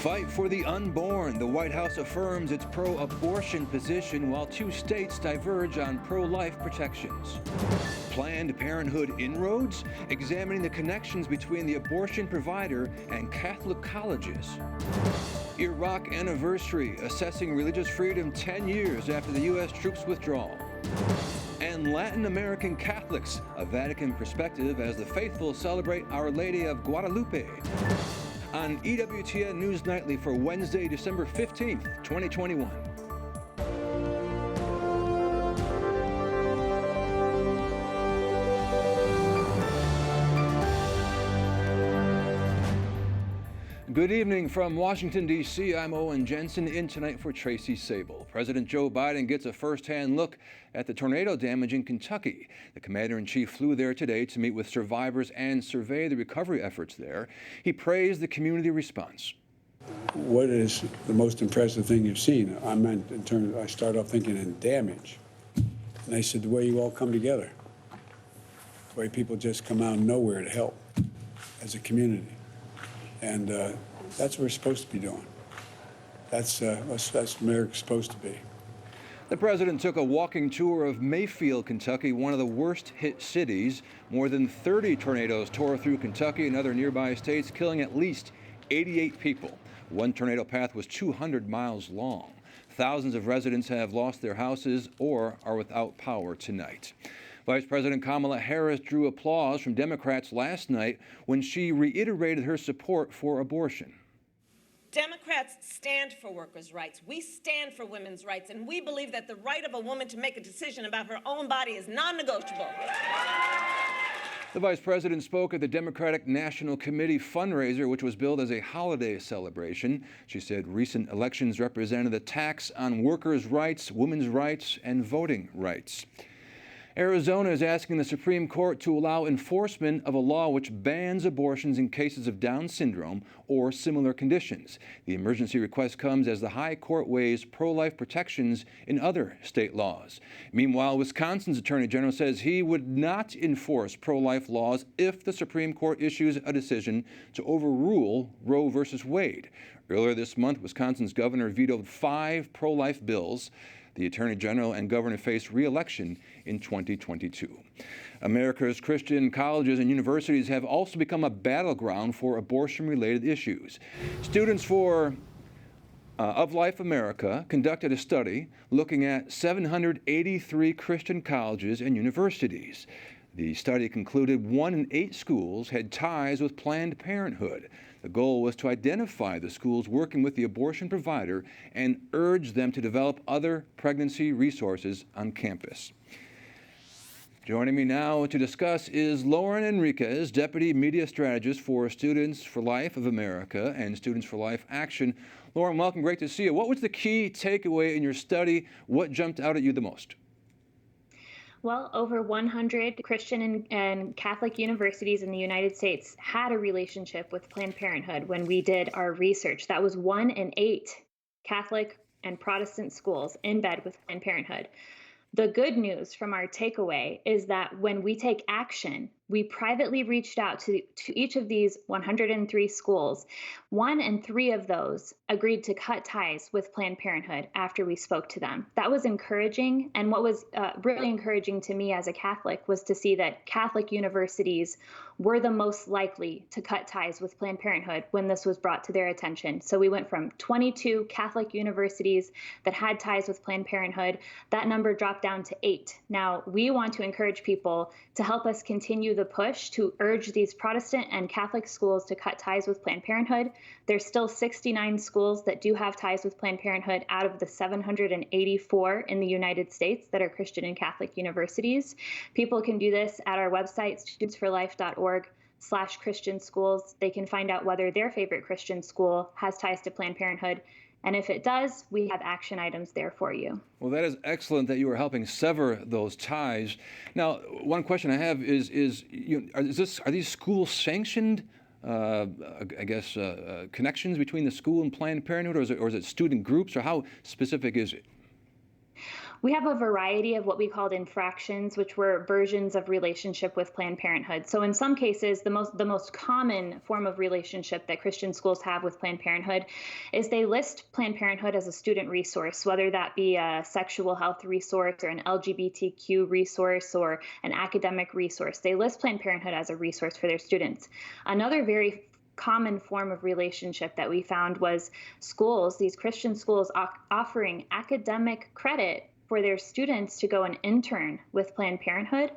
Fight for the unborn. The White House affirms its pro-abortion position while two states diverge on pro-life protections. Planned Parenthood inroads, examining the connections between the abortion provider and Catholic colleges. Iraq anniversary, assessing religious freedom 10 years after the U.S. troops withdrawal. And Latin American Catholics, a Vatican perspective as the faithful celebrate Our Lady of Guadalupe. On EWTN News Nightly for Wednesday, December 15th, 2021. Good evening from Washington, D.C. I'm Owen Jensen, in tonight for Tracy Sable. President Joe Biden gets a first-hand look at the tornado damage in Kentucky. The commander-in-chief flew there today to meet with survivors and survey the recovery efforts there. He praised the community response. What is the most impressive thing you've seen? I meant in terms, I start off thinking in damage. And they said the way you all come together, the way people just come out of nowhere to help as a community. And that's what we're supposed to be doing. That's what America's supposed to be. The president took a walking tour of Mayfield, Kentucky, one of the worst-hit cities. More than 30 tornadoes tore through Kentucky and other nearby states, killing at least 88 people. One tornado path was 200 miles long. Thousands of residents have lost their houses or are without power tonight. Vice President Kamala Harris drew applause from Democrats last night when she reiterated her support for abortion. Democrats stand for workers' rights. We stand for women's rights, and we believe that the right of a woman to make a decision about her own body is non-negotiable. The vice president spoke at the Democratic National Committee fundraiser, which was billed as a holiday celebration. She said recent elections represented a tax on workers' rights, women's rights, and voting rights. Arizona is asking the Supreme Court to allow enforcement of a law which bans abortions in cases of Down syndrome or similar conditions. The emergency request comes as the High Court weighs pro-life protections in other state laws. Meanwhile, Wisconsin's Attorney General says he would not enforce pro-life laws if the Supreme Court issues a decision to overrule Roe v. Wade. Earlier this month, Wisconsin's governor vetoed 5 pro-life bills. The Attorney General and Governor face re-election in 2022. America's Christian colleges and universities have also become a battleground for abortion-related issues. Students for Of Life America conducted a study looking at 783 Christian colleges and universities. The study concluded 1 in 8 schools had ties with Planned Parenthood. The goal was to identify the schools working with the abortion provider and urge them to develop other pregnancy resources on campus. Joining me now to discuss is Lauren Enriquez, Deputy Media Strategist for Students for Life of America and Students for Life Action. Lauren, welcome. Great to see you. What was the key takeaway in your study? What jumped out at you the most? Well, over 100 Christian and Catholic universities in the United States had a relationship with Planned Parenthood when we did our research. That was 1 in 8 Catholic and Protestant schools in bed with Planned Parenthood. The good news from our takeaway is that when we take action, we privately reached out to each of these 103 schools. 1 in 3 of those agreed to cut ties with Planned Parenthood after we spoke to them. That was encouraging. And what was really encouraging to me as a Catholic was to see that Catholic universities were the most likely to cut ties with Planned Parenthood when this was brought to their attention. So we went from 22 Catholic universities that had ties with Planned Parenthood. That number dropped down to 8. Now, we want to encourage people to help us continue the push to urge these Protestant and Catholic schools to cut ties with Planned Parenthood. There's still 69 schools that do have ties with Planned Parenthood out of the 784 in the United States that are Christian and Catholic universities. People can do this at our website, studentsforlife.org/Christian schools. They can find out whether their favorite Christian school has ties to Planned Parenthood. And if it does, we have action items there for you. Well, that is excellent that you are helping sever those ties. Now, one question I have is are these schools sanctioned? Connections between the school and Planned Parenthood, or is it student groups, or how specific is it? We have a variety of what we called infractions, which were versions of relationship with Planned Parenthood. So in some cases, the most common form of relationship that Christian schools have with Planned Parenthood is they list Planned Parenthood as a student resource, whether that be a sexual health resource or an LGBTQ resource or an academic resource. They list Planned Parenthood as a resource for their students. Another very common form of relationship that we found was schools, these Christian schools, offering academic credit for their students to go and intern with Planned Parenthood.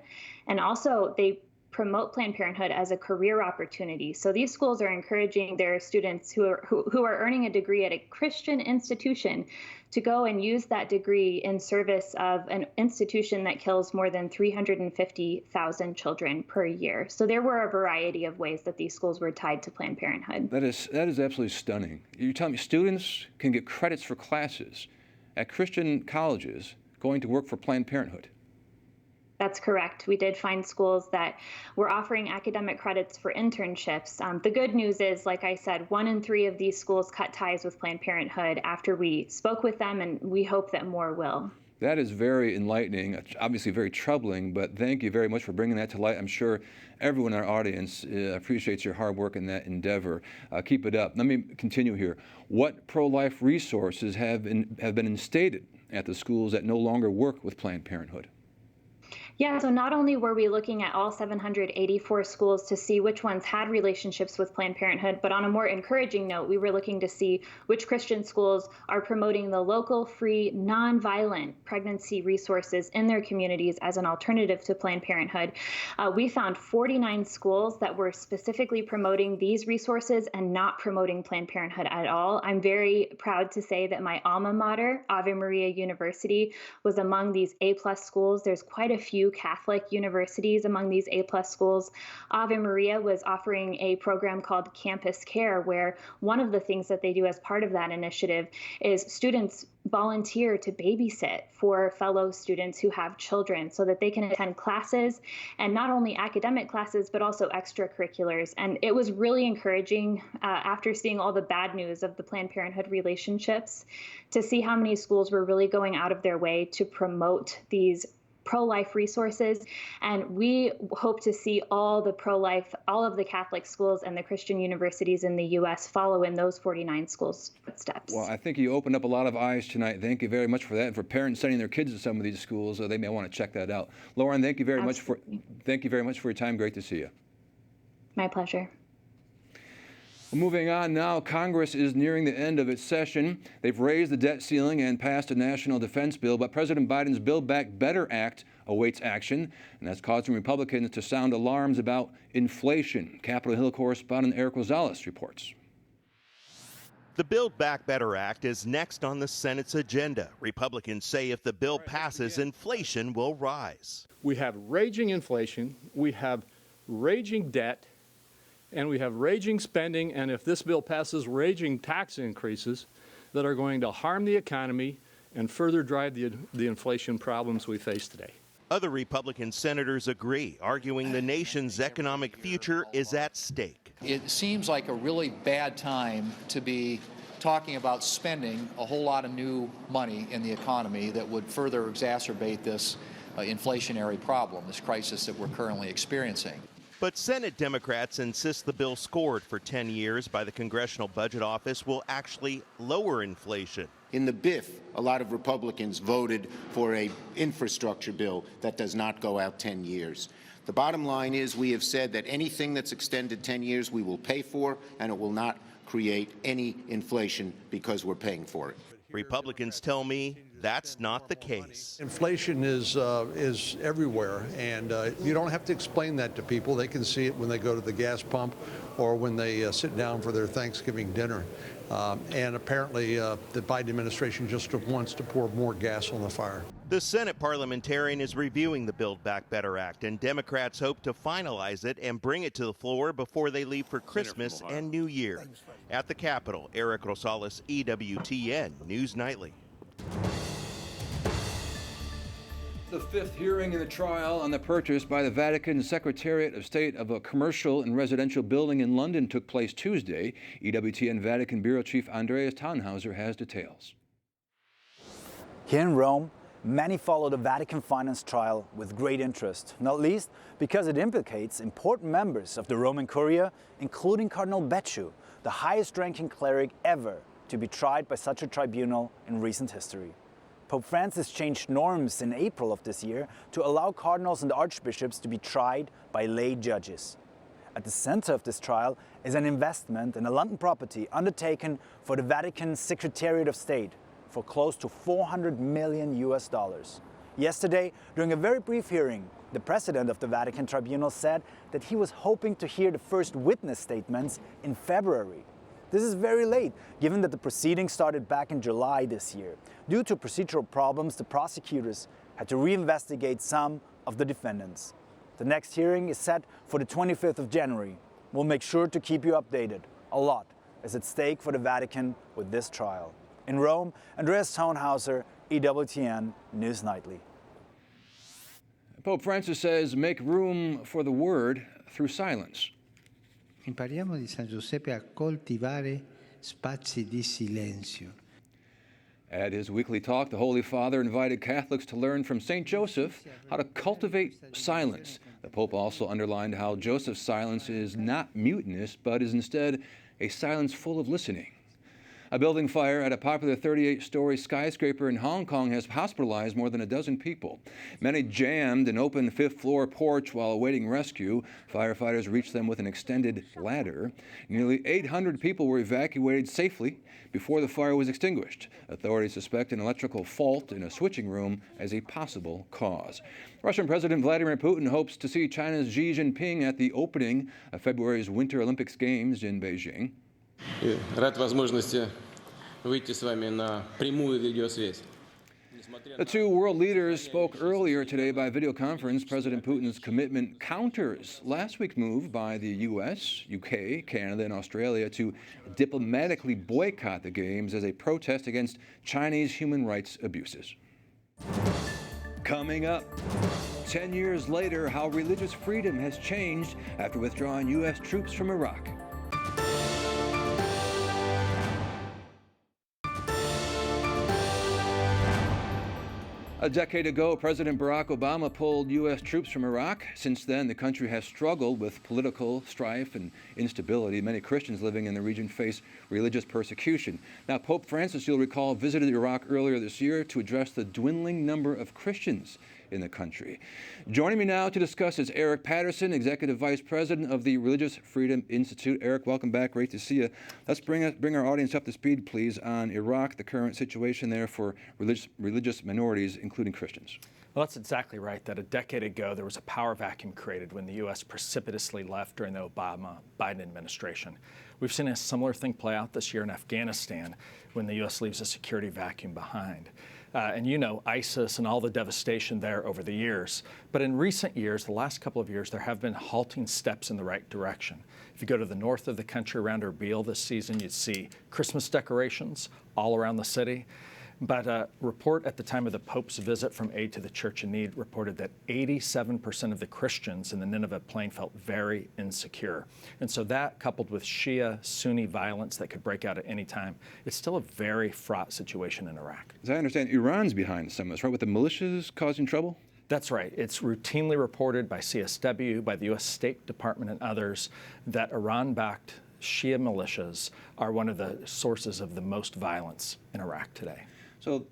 And also they promote Planned Parenthood as a career opportunity. So these schools are encouraging their students who are earning a degree at a Christian institution to go and use that degree in service of an institution that kills more than 350,000 children per year. So there were a variety of ways that these schools were tied to Planned Parenthood. That is absolutely stunning. You're telling me students can get credits for classes at Christian colleges going to work for Planned Parenthood? That's correct. We did find schools that were offering academic credits for internships. The good news is, like I said, 1 in 3 of these schools cut ties with Planned Parenthood after we spoke with them, and we hope that more will. That is very enlightening, obviously very troubling, but thank you very much for bringing that to light. I'm sure everyone in our audience appreciates your hard work in that endeavor. Keep it up. Let me continue here. What pro-life resources have been instated at the schools that no longer work with Planned Parenthood? Yeah, so not only were we looking at all 784 schools to see which ones had relationships with Planned Parenthood, but on a more encouraging note, we were looking to see which Christian schools are promoting the local, free, nonviolent pregnancy resources in their communities as an alternative to Planned Parenthood. We found 49 schools that were specifically promoting these resources and not promoting Planned Parenthood at all. I'm very proud to say that my alma mater, Ave Maria University, was among these A-plus schools. There's quite a few Catholic universities among these A-plus schools. Ave Maria was offering a program called Campus Care, where one of the things that they do as part of that initiative is students volunteer to babysit for fellow students who have children so that they can attend classes, and not only academic classes, but also extracurriculars. And it was really encouraging after seeing all the bad news of the Planned Parenthood relationships to see how many schools were really going out of their way to promote these pro-life resources. And we hope to see all the pro-life, all of the Catholic schools and the Christian universities in the U.S. follow in those 49 schools' footsteps. Well, I think you opened up a lot of eyes tonight. Thank you very much for that. And for parents sending their kids to some of these schools, they may want to check that out. Lauren, thank you very much for your time. Great to see you. My pleasure. Moving on now, Congress is nearing the end of its session. They've raised the debt ceiling and passed a national defense bill, but President Biden's Build Back Better Act awaits action, and that's causing Republicans to sound alarms about inflation. Capitol Hill correspondent Eric Rosales reports. The Build Back Better Act is next on the Senate's agenda. Republicans say if the bill passes, inflation will rise. We have raging inflation, we have raging debt, and we have raging spending, and if this bill passes, raging tax increases that are going to harm the economy and further drive the inflation problems we face today. Other Republican senators agree, arguing the nation's economic future is at stake. It seems like a really bad time to be talking about spending a whole lot of new money in the economy that would further exacerbate this inflationary problem, this crisis that we're currently experiencing. But Senate Democrats insist the bill scored for 10 years by the Congressional Budget Office will actually lower inflation. In the BIF, a lot of Republicans voted for an infrastructure bill that does not go out 10 years. The bottom line is we have said that anything that's extended 10 years we will pay for, and it will not create any inflation because we're paying for it. Republicans tell me that's not the case. Inflation is everywhere, and you don't have to explain that to people. They can see it when they go to the gas pump or when they sit down for their Thanksgiving dinner. And apparently the Biden administration just wants to pour more gas on the fire. The Senate parliamentarian is reviewing the Build Back Better Act, and Democrats hope to finalize it and bring it to the floor before they leave for Christmas and New Year. At the Capitol, Eric Rosales, EWTN News Nightly. The fifth hearing in the trial on the purchase by the Vatican Secretariat of State of a commercial and residential building in London took place Tuesday. EWTN Vatican Bureau Chief Andreas Thonhauser has details. Here in Rome, Many follow the Vatican finance trial with great interest, not least because it implicates important members of the Roman Curia, including Cardinal Becciu, the highest-ranking cleric ever to be tried by such a tribunal in recent history. Pope Francis changed norms in April of this year to allow cardinals and archbishops to be tried by lay judges. At the center of this trial is an investment in a London property undertaken for the Vatican's Secretariat of State for close to $400 million. Yesterday, during a very brief hearing, the president of the Vatican Tribunal said that he was hoping to hear the first witness statements in February. This is very late, given that the proceedings started back in July this year. Due to procedural problems, the prosecutors had to reinvestigate some of the defendants. The next hearing is set for the 25th of January. We'll make sure to keep you updated. A lot is at stake for the Vatican with this trial. In Rome, Andreas Thonhauser, EWTN News Nightly. Pope Francis says make room for the word through silence. Impariamo di San Giuseppe a coltivare spazi di silenzio. At his weekly talk, the Holy Father invited Catholics to learn from St. Joseph how to cultivate silence. The Pope also underlined how Joseph's silence is not mutinous, but is instead a silence full of listening. A building fire at a popular 38-story skyscraper in Hong Kong has hospitalized more than a dozen people. Many jammed an open fifth-floor porch while awaiting rescue. Firefighters reached them with an extended ladder. Nearly 800 people were evacuated safely before the fire was extinguished. Authorities suspect an electrical fault in a switching room as a possible cause. Russian President Vladimir Putin hopes to see China's Xi Jinping at the opening of February's Winter Olympics Games in Beijing. Рад возможности выйти с вами на прямую видеосвязь. The two world leaders spoke earlier today by video conference. President Putin's commitment counters last week's move by the U.S., UK, Canada, and Australia to diplomatically boycott the Games as a protest against Chinese human rights abuses. Coming up, 10 years later, how religious freedom has changed after withdrawing U.S. troops from Iraq. A decade ago, President Barack Obama pulled U.S. troops from Iraq. Since then, the country has struggled with political strife and instability. Many Christians living in the region face religious persecution. Now, Pope Francis, you'll recall, visited Iraq earlier this year to address the dwindling number of Christians in the country. Joining me now to discuss is Eric Patterson, Executive Vice President of the Religious Freedom Institute. Eric, welcome back. Great to see you. Let's bring our audience up to speed, please, on Iraq, the current situation there for religious minorities, including Christians. Well, that's exactly right, that a decade ago there was a power vacuum created when the U.S. precipitously left during the Obama-Biden administration. We've seen a similar thing play out this year in Afghanistan when the U.S. leaves a security vacuum behind. And you know ISIS and all the devastation there over the years. But in recent years, the last couple of years, there have been halting steps in the right direction. If you go to the north of the country around Erbil this season, you'd see Christmas decorations all around the city. But a report at the time of the Pope's visit from Aid to the Church in Need reported that 87% of the Christians in the Nineveh plain felt very insecure. And so that, coupled with Shia-Sunni violence that could break out at any time, it's still a very fraught situation in Iraq. As I understand, Iran's behind some of this, right, with the militias causing trouble? That's right. It's routinely reported by CSW, by the U.S. State Department and others that Iran-backed Shia militias are one of the sources of the most violence in Iraq today. So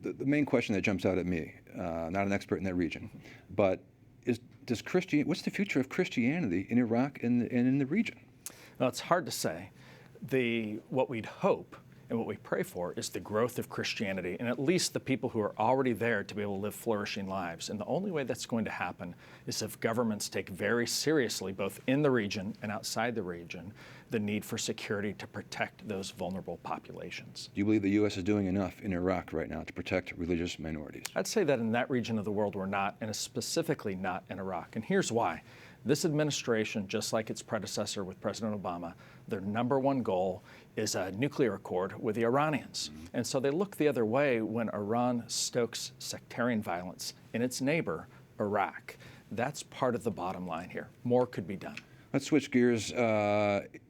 the main question that jumps out at me, not an expert in that region, but what's the future of Christianity in Iraq and in the region? Well, it's hard to say. What we'd hope and what we pray for is the growth of Christianity and at least the people who are already there to be able to live flourishing lives. And the only way that's going to happen is if governments take very seriously, both in the region and outside the region, the need for security to protect those vulnerable populations. Do you believe the U.S. is doing enough in Iraq right now to protect religious minorities? I'd say that in that region of the world we're not, and specifically not in Iraq. And here's why. This administration, just like its predecessor with President Obama, their number one goal is a nuclear accord with the Iranians. And so they look the other way when Iran stokes sectarian violence in its neighbor, Iraq. That's part of the bottom line here. More could be done. Let's switch gears.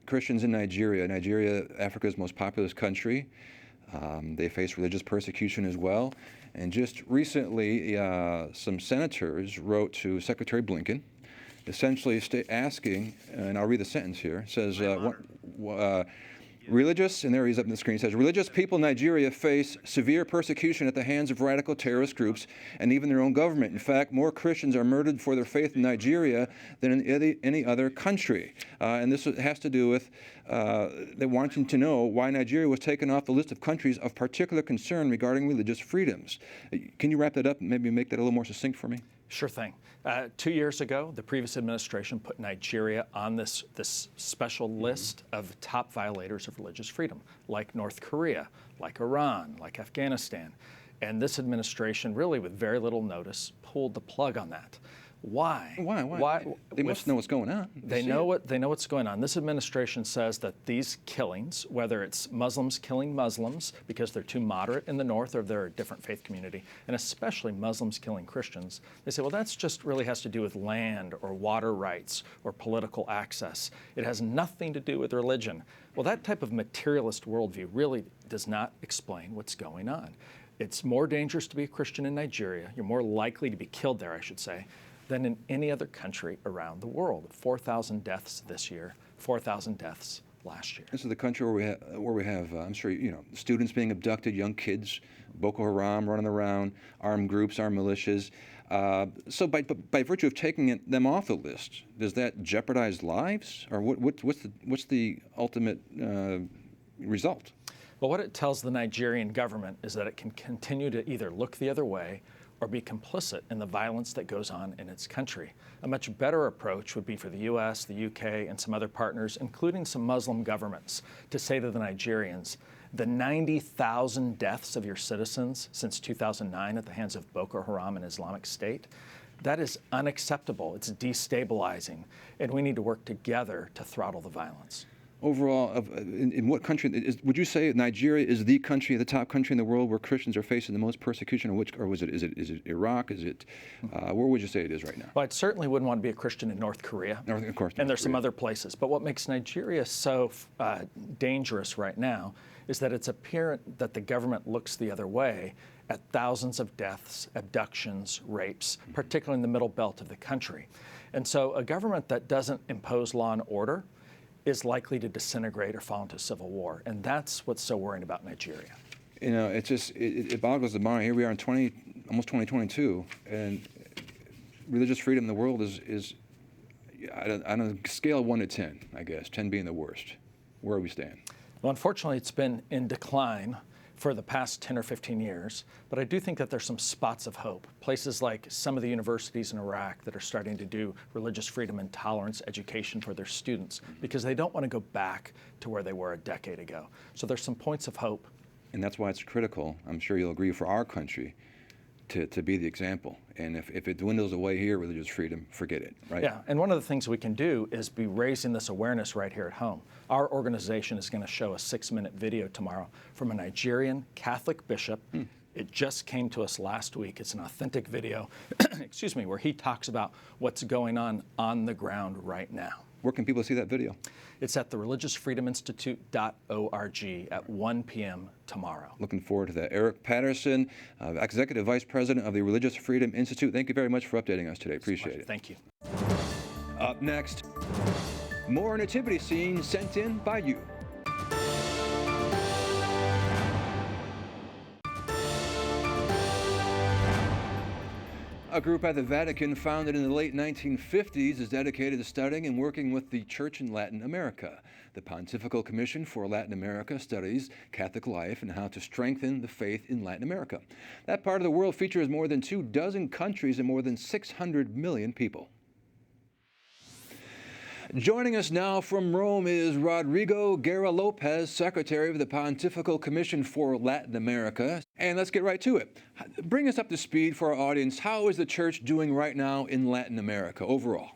Christians in Nigeria. Nigeria, Africa's most populous country. They face religious persecution as well. And just recently, some senators wrote to Secretary Blinken, essentially asking, and I'll read the sentence here, it says, religious, and there he's up on the screen, says, religious people in Nigeria face severe persecution at the hands of radical terrorist groups and even their own government. In fact, more Christians are murdered for their faith in Nigeria than in any other country. And this has to do with they wanting to know why Nigeria was taken off the list of countries of particular concern regarding religious freedoms. Can you wrap that up and maybe make that a little more succinct for me? Sure thing. 2 years ago, the previous administration put Nigeria on this special list of top violators of religious freedom, like North Korea, like Iran, like Afghanistan. And this administration, really with very little notice, pulled the plug on that. Why? Why? They must know what's going on. They know what's going on. This administration says that these killings, whether it's Muslims killing Muslims because they're too moderate in the north or they're a different faith community, and especially Muslims killing Christians, they say, well, that's just really has to do with land or water rights or political access. It has nothing to do with religion. Well, that type of materialist worldview really does not explain what's going on. It's more dangerous to be a Christian in Nigeria. You're more likely to be killed there, I should say, than in any other country around the world. 4,000 deaths this year, 4,000 deaths last year. This is the country where we have I'm sure you know, students being abducted, young kids, Boko Haram running around, armed groups, armed militias. So by virtue of taking them off the list, does that jeopardize lives, or what's the ultimate result? Well, what it tells the Nigerian government is that it can continue to either look the other way or be complicit in the violence that goes on in its country. A much better approach would be for the US, the UK, and some other partners, including some Muslim governments, to say to the Nigerians, the 90,000 deaths of your citizens since 2009 at the hands of Boko Haram and Islamic State, that is unacceptable. It's destabilizing, and we need to work together to throttle the violence. Overall, in what country would you say Nigeria is the country, the top country in the world where Christians are facing the most persecution, or is it Iraq? Is it where would you say it is right now? Well, I certainly wouldn't want to be a Christian in North Korea. Of course. And there's some other places. But what makes Nigeria so dangerous right now is that it's apparent that the government looks the other way at thousands of deaths, abductions, rapes, particularly in the middle belt of the country. And so a government that doesn't impose law and order is likely to disintegrate or fall into civil war. And that's what's so worrying about Nigeria. You know, it boggles the mind. Here we are in almost 2022, and religious freedom in the world is on a scale of 1 to 10, I guess, 10 being the worst. Where do we stand? Well, unfortunately, it's been in decline for the past 10 or 15 years, but I do think that there's some spots of hope. Places like some of the universities in Iraq that are starting to do religious freedom and tolerance education for their students because they don't want to go back to where they were a decade ago. So there's some points of hope. And that's why it's critical, I'm sure you'll agree, for our country to be the example. And if it dwindles away here, religious freedom, forget it, right? Yeah, and one of the things we can do is be raising this awareness right here at home. Our organization is going to show a 6-minute video tomorrow from a Nigerian Catholic bishop. It just came to us last week. It's an authentic video, excuse me, where he talks about what's going on the ground right now. Where can people see that video? It's at thereligiousfreedominstitute.org at 1 p.m. tomorrow. Looking forward to that. Eric Patterson, Executive Vice President of the Religious Freedom Institute. Thank you very much for updating us today. Appreciate it. Thank you. Up next, more nativity scenes sent in by you. A group at the Vatican founded in the late 1950s is dedicated to studying and working with the Church in Latin America. The Pontifical Commission for Latin America studies Catholic life and how to strengthen the faith in Latin America. That part of the world features more than 24 countries and more than 600 million people. Joining us now from Rome is Rodrigo Guerra, Secretary of the Pontifical Commission for Latin America. And let's get right to it. Bring us up to speed for our audience. How is the Church doing right now in Latin America overall?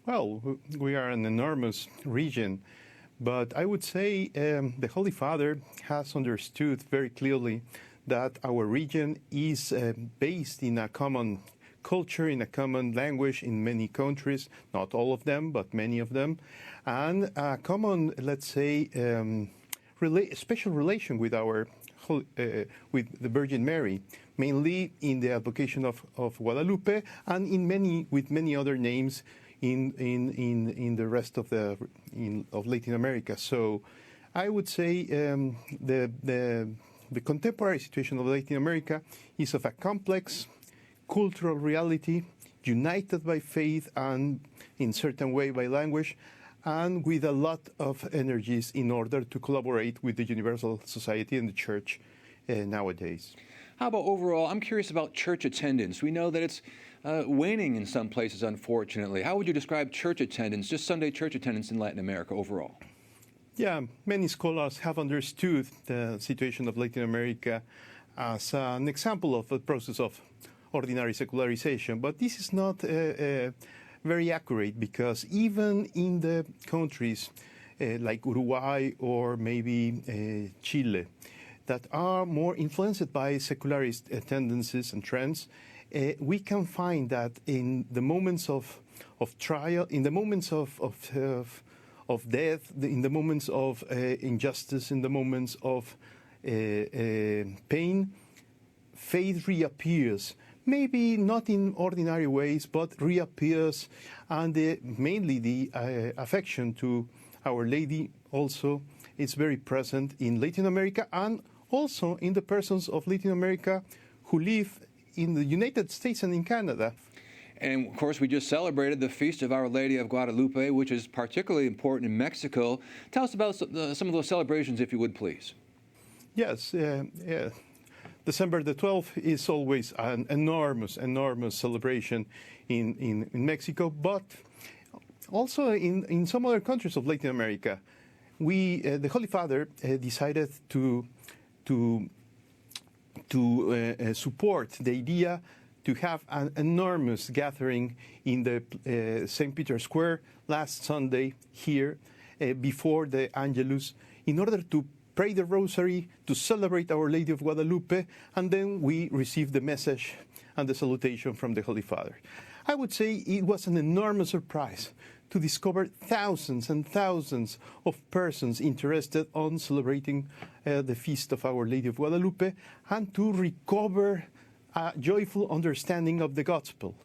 Well, we are an enormous region, but I would say the Holy Father has understood very clearly that our region is based in a common culture, in a common language in many countries, not all of them, but many of them, and a common, let's say, special relation with with the Virgin Mary, mainly in the advocation of Guadalupe and with many other names in the rest of of Latin America. So I would say the contemporary situation of Latin America is of a complex cultural reality, united by faith and in certain way by language, and with a lot of energies in order to collaborate with the universal society and the church nowadays. How about overall? I'm curious about church attendance. We know that it's waning in some places, unfortunately. How would you describe church attendance, just Sunday church attendance in Latin America overall? Yeah, many scholars have understood the situation of Latin America as an example of a process of ordinary secularization, but this is not very accurate, because even in the countries like Uruguay or maybe Chile that are more influenced by secularist tendencies and trends, we can find that in the moments of trial, in the moments of death, in the moments of injustice, in the moments of pain, faith reappears. Maybe not in ordinary ways, but reappears, and mainly the affection to Our Lady also is very present in Latin America, and also in the persons of Latin America who live in the United States and in Canada. And of course, we just celebrated the Feast of Our Lady of Guadalupe, which is particularly important in Mexico. Tell us about some of those celebrations, if you would, please. Yes, December the 12th is always an enormous celebration in Mexico, but also in some other countries of Latin America. The Holy Father decided to support the idea to have an enormous gathering in the St. Peter's Square last Sunday here before the Angelus, in order to pray the Rosary, to celebrate Our Lady of Guadalupe, and then we received the message and the salutation from the Holy Father. I would say it was an enormous surprise to discover thousands and thousands of persons interested on celebrating the Feast of Our Lady of Guadalupe, and to recover a joyful understanding of the Gospel.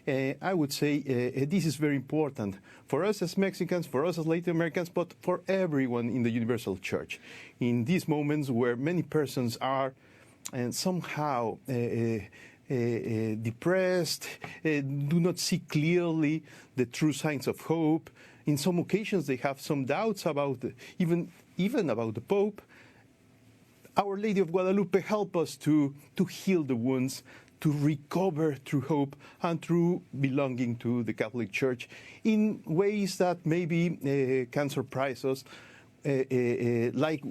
I would say this is very important for us as Mexicans, for us as Latin Americans, but for everyone in the Universal Church. In these moments where many persons are somehow depressed, do not see clearly the true signs of hope. In some occasions they have some doubts about even about the Pope. Our Lady of Guadalupe help us to heal the wounds, to recover through hope and through belonging to the Catholic Church in ways that maybe can surprise us, like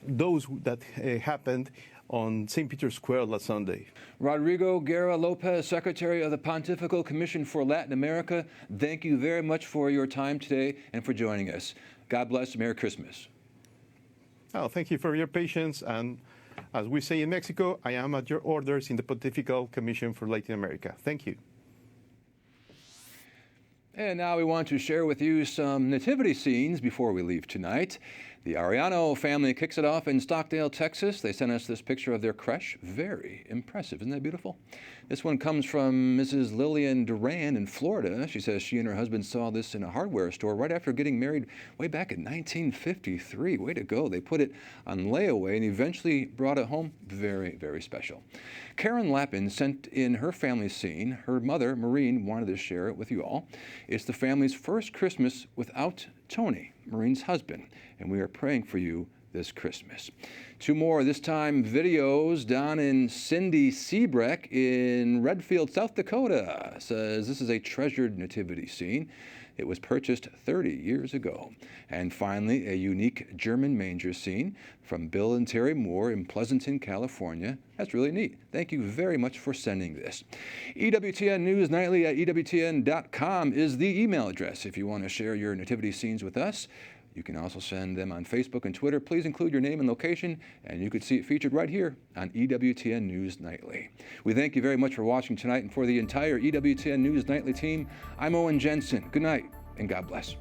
those that happened on St. Peter's Square last Sunday. Rodrigo Guerra Lopez, Secretary of the Pontifical Commission for Latin America, thank you very much for your time today and for joining us. God bless. Merry Christmas. Oh, thank you for your patience, and as we say in Mexico, I am at your orders in the Pontifical Commission for Latin America. Thank you. And now we want to share with you some nativity scenes before we leave tonight. The Ariano family kicks it off in Stockdale, Texas. They sent us this picture of their creche. Very impressive. Isn't that beautiful? This one comes from Mrs. Lillian Duran in Florida. She says she and her husband saw this in a hardware store right after getting married way back in 1953. Way to go. They put it on layaway and eventually brought it home. Very, very special. Karen Lappin sent in her family scene. Her mother, Maureen, wanted to share it with you all. It's the family's first Christmas without Tony, Maureen's husband, and we are praying for you this Christmas. Two more, this time videos. Down in Cindy Seabreck in Redfield, South Dakota, says this is a treasured nativity scene. It was purchased 30 years ago. And finally, a unique German manger scene from Bill and Terry Moore in Pleasanton, California. That's really neat. Thank you very much for sending this. EWTN News Nightly at EWTN.com is the email address if you want to share your nativity scenes with us. You can also send them on Facebook and Twitter. Please include your name and location, and you could see it featured right here on EWTN News Nightly. We thank you very much for watching tonight, and for the entire EWTN News Nightly team, I'm Owen Jensen. Good night, and God bless.